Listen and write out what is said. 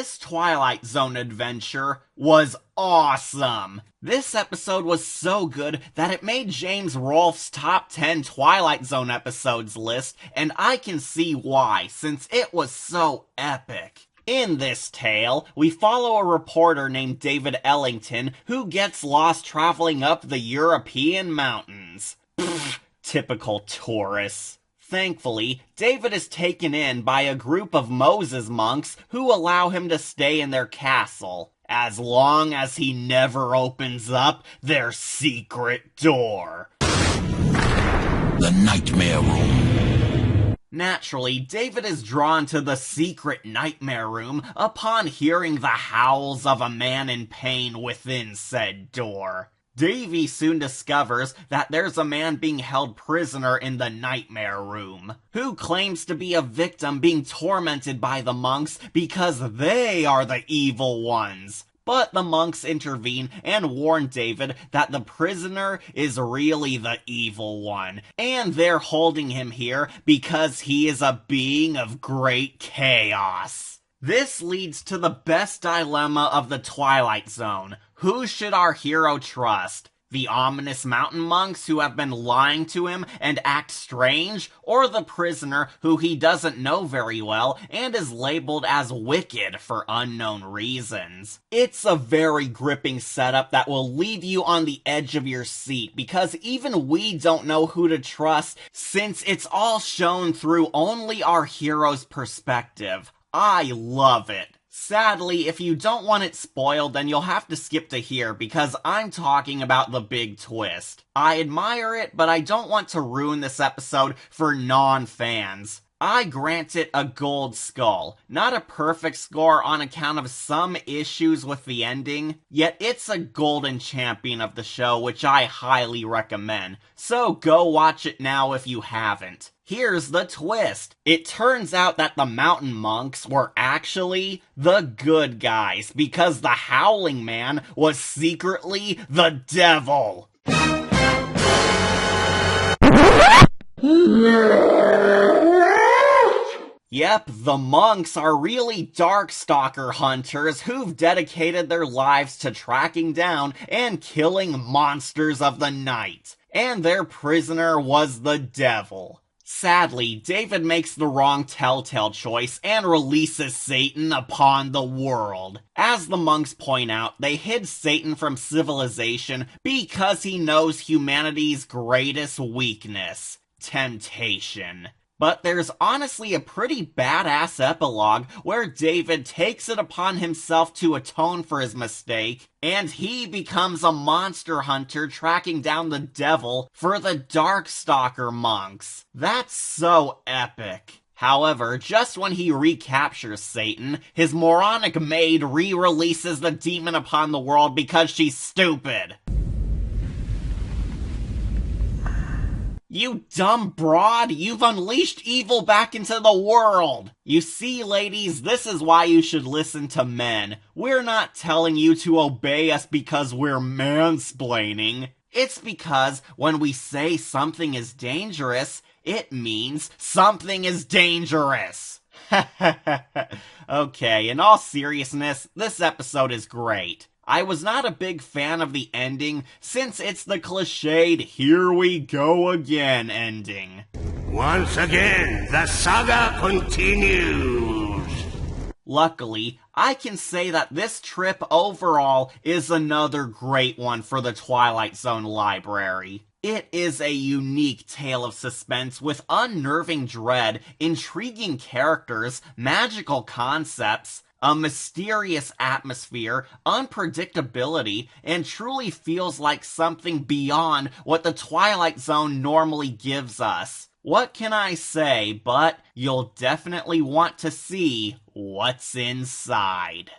This Twilight Zone adventure was awesome! This episode was so good that it made James Rolfe's top 10 Twilight Zone episodes list, and I can see why, since it was so epic. In this tale, we follow a reporter named David Ellington who gets lost traveling up the European mountains. Pfft, typical tourists. Thankfully, David is taken in by a group of Moses monks who allow him to stay in their castle, as long as he never opens up their secret door. The Nightmare Room. Naturally, David is drawn to the secret nightmare room upon hearing the howls of a man in pain within said door. Davy soon discovers that there's a man being held prisoner in the nightmare room, who claims to be a victim being tormented by the monks because they are the evil ones. But the monks intervene and warn David that the prisoner is really the evil one, and they're holding him here because he is a being of great chaos. This leads to the best dilemma of the Twilight Zone. Who should our hero trust? The ominous mountain monks who have been lying to him and act strange, or the prisoner who he doesn't know very well and is labeled as wicked for unknown reasons? It's a very gripping setup that will leave you on the edge of your seat because even we don't know who to trust since it's all shown through only our hero's perspective. I love it. Sadly, if you don't want it spoiled, then you'll have to skip to here because I'm talking about the big twist. I admire it, but I don't want to ruin this episode for non-fans. I grant it a gold skull, not a perfect score on account of some issues with the ending, yet it's a golden champion of the show which I highly recommend, so go watch it now if you haven't. Here's the twist. It turns out that the mountain monks were actually the good guys because the Howling Man was secretly the devil. Yep, the monks are really Darkstalker hunters who've dedicated their lives to tracking down and killing monsters of the night. And their prisoner was the devil. Sadly, David makes the wrong telltale choice and releases Satan upon the world. As the monks point out, they hid Satan from civilization because he knows humanity's greatest weakness: temptation. But there's honestly a pretty badass epilogue where David takes it upon himself to atone for his mistake, and he becomes a monster hunter tracking down the devil for the Darkstalker monks. That's so epic. However, just when he recaptures Satan, his moronic maid re-releases the demon upon the world because she's stupid. You dumb broad, you've unleashed evil back into the world! You see, ladies, this is why you should listen to men. We're not telling you to obey us because we're mansplaining. It's because when we say something is dangerous, it means something is dangerous. Okay, in all seriousness, this episode is great. I was not a big fan of the ending, since it's the cliched "here we go again" ending. Once again, the saga continues. Luckily, I can say that this trip overall is another great one for the Twilight Zone library. It is a unique tale of suspense with unnerving dread, intriguing characters, magical concepts, a mysterious atmosphere, unpredictability, and truly feels like something beyond what the Twilight Zone normally gives us. What can I say, but you'll definitely want to see what's inside.